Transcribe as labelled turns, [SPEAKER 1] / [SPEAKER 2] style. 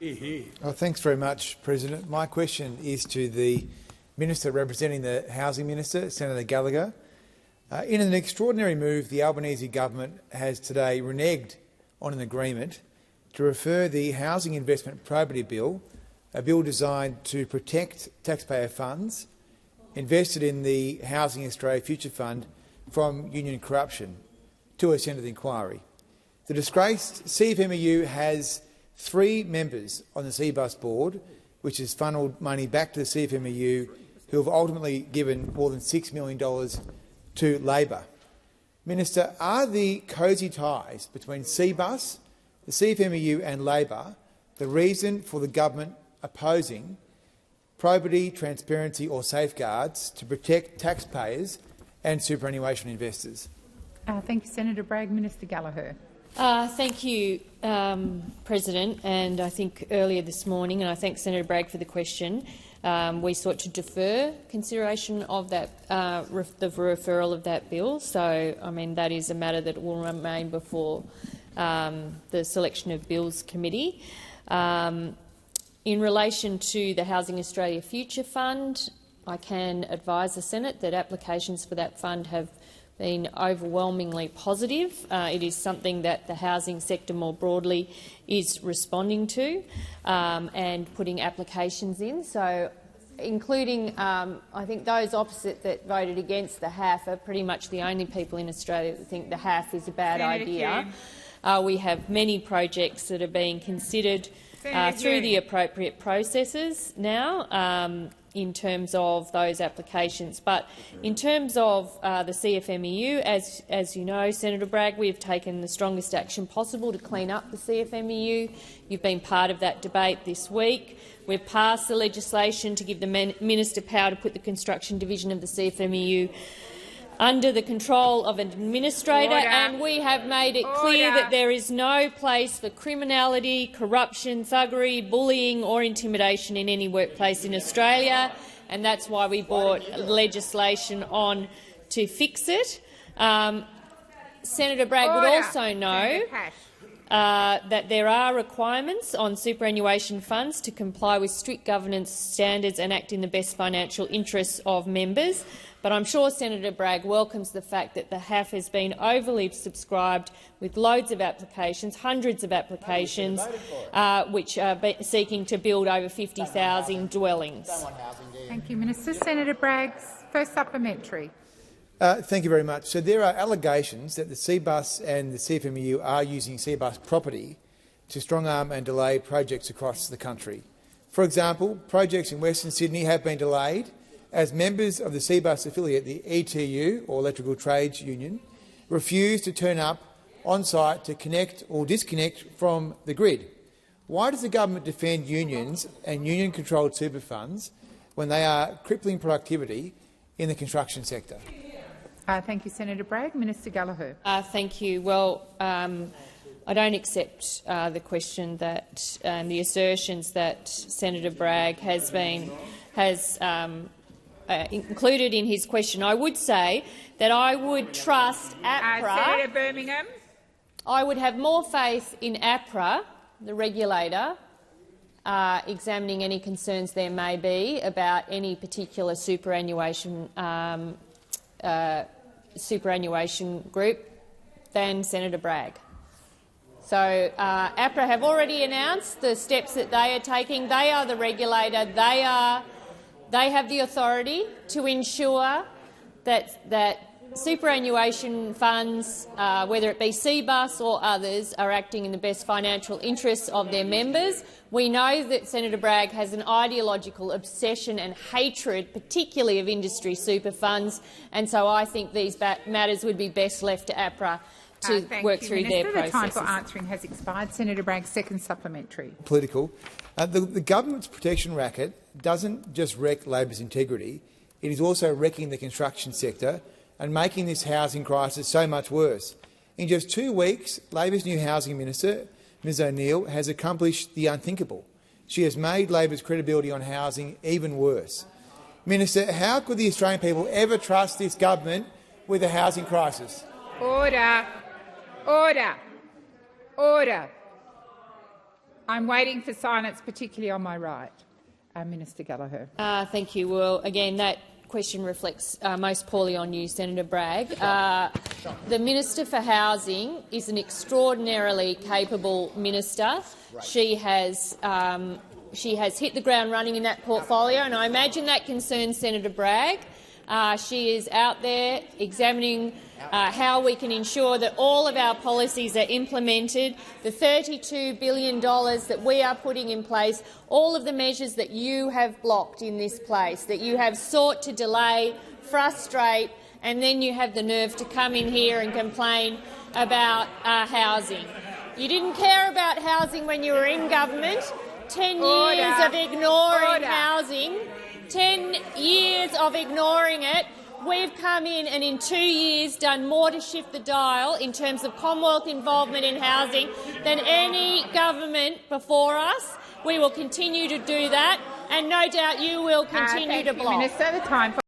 [SPEAKER 1] Oh, thanks very much, President. My question is to the Minister representing the Housing Minister, Senator Gallagher. In an extraordinary move, the Albanese government has today reneged on an agreement to refer the Housing Investment Probity Bill, a bill designed to protect taxpayer funds invested in the Housing Australia Future Fund from union corruption, to a Senate inquiry. The disgraced CFMEU has 3 members on the CBUS board, which has funneled money back to the CFMEU, who have ultimately given more than $6 million to Labor. Minister, are the cosy ties between CBUS, the CFMEU and Labor the reason for the government opposing probity, transparency or safeguards to protect taxpayers and superannuation investors?
[SPEAKER 2] Thank you, Senator Bragg. Minister Gallagher.
[SPEAKER 3] Thank you, President. And I think earlier this morning, and I thank Senator Bragg for the question, we sought to defer consideration of that, the referral of that bill. So, I mean, that is a matter that will remain before the Selection of Bills Committee. In relation to the Housing Australia Future Fund, I can advise the Senate that applications for that fund have been overwhelmingly positive. It is something that the housing sector more broadly is responding to and putting applications in. So, including, I think those opposite that voted against the HAF are pretty much the only people in Australia that think the HAF is a bad idea. We have many projects that are being considered through the appropriate processes now, in terms of those applications. But in terms of the CFMEU, as you know, Senator Bragg, we have taken the strongest action possible to clean up the CFMEU. You've been part of that debate this week. We've passed the legislation to give the Minister power to put the construction division of the CFMEU under the control of an administrator, and we have made it clear that there is no place for criminality, corruption, thuggery, bullying or intimidation in any workplace in Australia, and that's why we brought legislation on to fix it. Senator Bragg would also know that there are requirements on superannuation funds to comply with strict governance standards and act in the best financial interests of members. But I'm sure Senator Bragg welcomes the fact that the HAF has been overly subscribed with loads of applications, hundreds of applications, which are seeking to build over 50,000 dwellings.
[SPEAKER 2] Thank you, Minister. Senator Bragg's first supplementary.
[SPEAKER 1] Thank you very much. So there are allegations that the CBUS and the CFMEU are using CBUS property to strong-arm and delay projects across the country. For example, projects in Western Sydney have been delayed as members of the CBUS affiliate, the ETU, or Electrical Trades Union, refuse to turn up on-site to connect or disconnect from the grid. Why does the government defend unions and union-controlled super funds when they are crippling productivity in the construction sector?
[SPEAKER 2] Thank you, Senator Bragg. Minister Gallagher.
[SPEAKER 3] Thank you. Well, I don't accept the question that the assertions that Senator Bragg has included in his question. I would say that I would trust APRA.
[SPEAKER 2] Senator Birmingham.
[SPEAKER 3] I would have more faith in APRA, the regulator, examining any concerns there may be about any particular superannuation group than Senator Bragg. So APRA have already announced the steps that they are taking. They are the regulator. They have the authority to ensure that superannuation funds, whether it be CBUS or others, are acting in the best financial interests of their members. We know that Senator Bragg has an ideological obsession and hatred, particularly of industry super funds, and so I think these matters would be best left to APRA to work through their processes.
[SPEAKER 2] The time for answering has expired. Senator Bragg's second supplementary.
[SPEAKER 1] Political. The government's protection racket doesn't just wreck Labor's integrity, it is also wrecking the construction sector and making this housing crisis so much worse. In just 2 weeks, Labor's new housing minister, Ms O'Neill, has accomplished the unthinkable. She has made Labor's credibility on housing even worse. Minister, how could the Australian people ever trust this government with a housing crisis?
[SPEAKER 2] Order. Order. Order. I'm waiting for silence, particularly on my right. Minister Gallagher.
[SPEAKER 3] Thank you. Well, again, that question reflects most poorly on you, Senator Bragg. The Minister for Housing is an extraordinarily capable minister. She has hit the ground running in that portfolio, and I imagine that concerns Senator Bragg. She is out there examining how we can ensure that all of our policies are implemented, the $32 billion that we are putting in place, all of the measures that you have blocked in this place, that you have sought to delay, frustrate, and then you have the nerve to come in here and complain about housing. You didn't care about housing when you were in government. 10 years of ignoring housing. 10 years of ignoring it. We've come in and in 2 years done more to shift the dial in terms of Commonwealth involvement in housing than any government before us. We will continue to do that, and no doubt you will continue to block.
[SPEAKER 2] Minister, the time for